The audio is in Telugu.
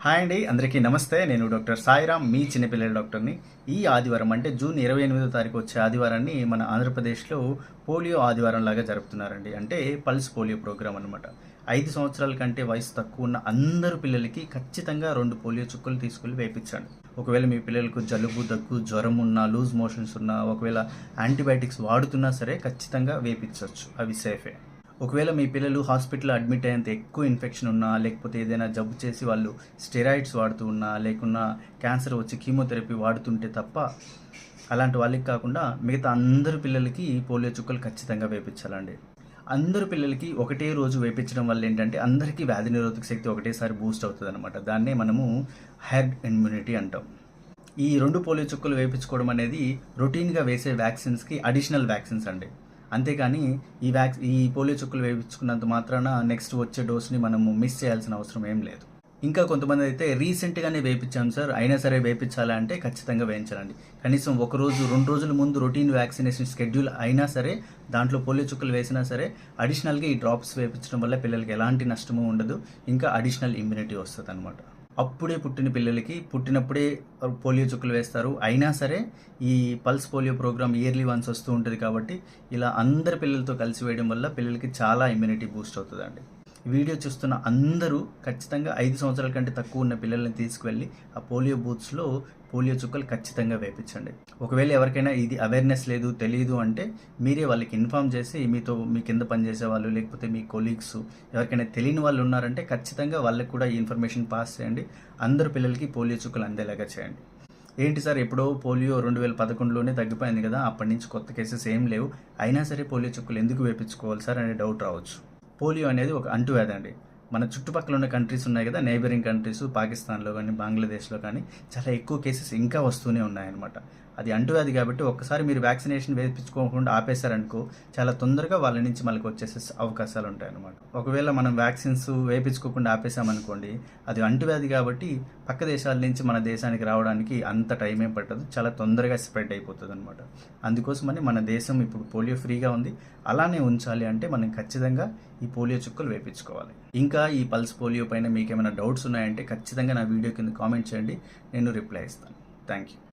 హాయ్ అండి, అందరికీ నమస్తే. నేను డాక్టర్ సాయిరామ్, మీ చిన్నపిల్లల డాక్టర్ని. ఈ ఆదివారం అంటే జూన్ 28వ తారీఖు వచ్చే ఆదివారాన్ని మన ఆంధ్రప్రదేశ్లో పోలియో ఆదివారం లాగా జరుపుతున్నారండి. అంటే పల్స్ పోలియో ప్రోగ్రామ్ అనమాట. 5 సంవత్సరాల కంటే వయసు తక్కువ ఉన్న అందరు పిల్లలకి ఖచ్చితంగా 2 పోలియో చుక్కలు తీసుకెళ్ళి వేయించండి. ఒకవేళ మీ పిల్లలకు జలుబు, దగ్గు, జ్వరం ఉన్నా, లూజ్ మోషన్స్ ఉన్నా, ఒకవేళ యాంటీబయాటిక్స్ వాడుతున్నా సరే ఖచ్చితంగా వేయించవచ్చు. అవి సేఫే. ఒకవేళ మీ పిల్లలు హాస్పిటల్లో అడ్మిట్ అయ్యేంత ఎక్కువ ఇన్ఫెక్షన్ ఉన్నా, లేకపోతే ఏదైనా జబ్బు చేసి వాళ్ళు స్టెరాయిడ్స్ వాడుతూ ఉన్నా, లేకున్నా క్యాన్సర్ వచ్చి కీమోథెరపీ వాడుతుంటే తప్ప అలాంటి వాళ్ళకి కాకుండా మిగతా అందరు పిల్లలకి పోలియో చుక్కలు ఖచ్చితంగా వేయించాలండి. అందరు పిల్లలకి ఒకటే రోజు వేయించడం వల్ల ఏంటంటే అందరికీ వ్యాధి నిరోధక శక్తి ఒకటేసారి బూస్ట్ అవుతుంది అనమాట. దాన్నే మనము హెర్డ్ ఇమ్యూనిటీ అంటాం. ఈ 2 పోలియో చుక్కలు వేయించుకోవడం అనేది రొటీన్గా వేసే వ్యాక్సిన్స్కి అడిషనల్ వ్యాక్సిన్స్ అండి. అంతేకాని ఈ పోలియో చుక్కలు వేయించుకున్నంత మాత్రాన నెక్స్ట్ వచ్చే డోస్ని మనము మిస్ చేయాల్సిన అవసరం ఏం లేదు. ఇంకా కొంతమంది అయితే రీసెంట్గానే వేయించాం సార్, అయినా సరే వేయించాలంటే ఖచ్చితంగా వేయించాలండి. కనీసం 1 రోజు 2 రోజుల ముందు రొటీన్ వ్యాక్సినేషన్ షెడ్యూల్ అయినా సరే దాంట్లో పోలియో చుక్కలు వేసినా సరే అడిషనల్గా ఈ డ్రాప్స్ వేయించడం వల్ల పిల్లలకి ఎలాంటి నష్టము ఉండదు. ఇంకా అడిషనల్ ఇమ్యూనిటీ వస్తుంది అనమాట. అప్పుడే పుట్టిన పిల్లలకి పుట్టినప్పుడే పోలియో చుక్కలు వేస్తారు. అయినా సరే ఈ pulse polio programme yearly once వస్తూ ఉంటుంది కాబట్టి ఇలా అందరి పిల్లలతో కలిసి వేయడం వల్ల పిల్లలకి చాలా ఇమ్యూనిటీ బూస్ట్ అవుతుందండి. వీడియో చూస్తున్న అందరూ ఖచ్చితంగా 5 సంవత్సరాల కంటే తక్కువ ఉన్న పిల్లల్ని తీసుకువెళ్ళి ఆ పోలియో బూత్స్లో పోలియో చుక్కలు ఖచ్చితంగా వేయించండి. ఒకవేళ ఎవరికైనా ఇది అవేర్నెస్ లేదు, తెలియదు అంటే మీరే వాళ్ళకి ఇన్ఫామ్ చేసి మీ కింద పనిచేసే వాళ్ళు లేకపోతే మీ కొలీగ్స్ ఎవరికైనా తెలియని వాళ్ళు ఉన్నారంటే ఖచ్చితంగా వాళ్ళకి కూడా ఈ ఇన్ఫర్మేషన్ పాస్ చేయండి. అందరు పిల్లలకి పోలియో చుక్కలు అందేలాగా చేయండి. ఏంటి సార్, ఎప్పుడో పోలియో 2011లోనే తగ్గిపోయింది కదా, అప్పటి నుంచి కొత్త కేసెస్ ఏం లేవు, అయినా సరే పోలియో చుక్కలు ఎందుకు వేయించుకోవాలి సార్ అనే డౌట్ రావచ్చు. పోలియో అనేది ఒక అంటువ్యాధి అండి. మన చుట్టుపక్కల ఉన్న కంట్రీస్ ఉన్నాయి కదా, నైబరింగ్ కంట్రీస్, పాకిస్తాన్లో కానీ బంగ్లాదేశ్లో కానీ చాలా ఎక్కువ కేసెస్ ఇంకా వస్తూనే ఉన్నాయన్నమాట. అది అంటువ్యాధి కాబట్టి ఒక్కసారి మీరు వ్యాక్సినేషన్ వేయించుకోకుండా ఆపేశారనుకో చాలా తొందరగా వాళ్ళ నుంచి మనకు వచ్చేసే అవకాశాలు ఉంటాయన్నమాట. ఒకవేళ మనం వ్యాక్సిన్స్ వేయించుకోకుండా ఆపేసామనుకోండి, అది అంటువ్యాధి కాబట్టి పక్క దేశాల నుంచి మన దేశానికి రావడానికి అంత టైం ఏం పట్టదు, చాలా తొందరగా స్ప్రెడ్ అయిపోతుంది అనమాట. అందుకోసమని మన దేశం ఇప్పుడు పోలియో ఫ్రీగా ఉంది. అలానే ఉంచాలి అంటే మనం ఖచ్చితంగా ఈ పోలియో చుక్కలు వేయించుకోవాలి. ఇంకా ఈ పల్స్ పోలియో పైన మీకు ఏమైనా డౌట్స్ ఉన్నాయంటే ఖచ్చితంగా నా వీడియో కింద కామెంట్ చేయండి, నేను రిప్లై ఇస్తాను. Thank you.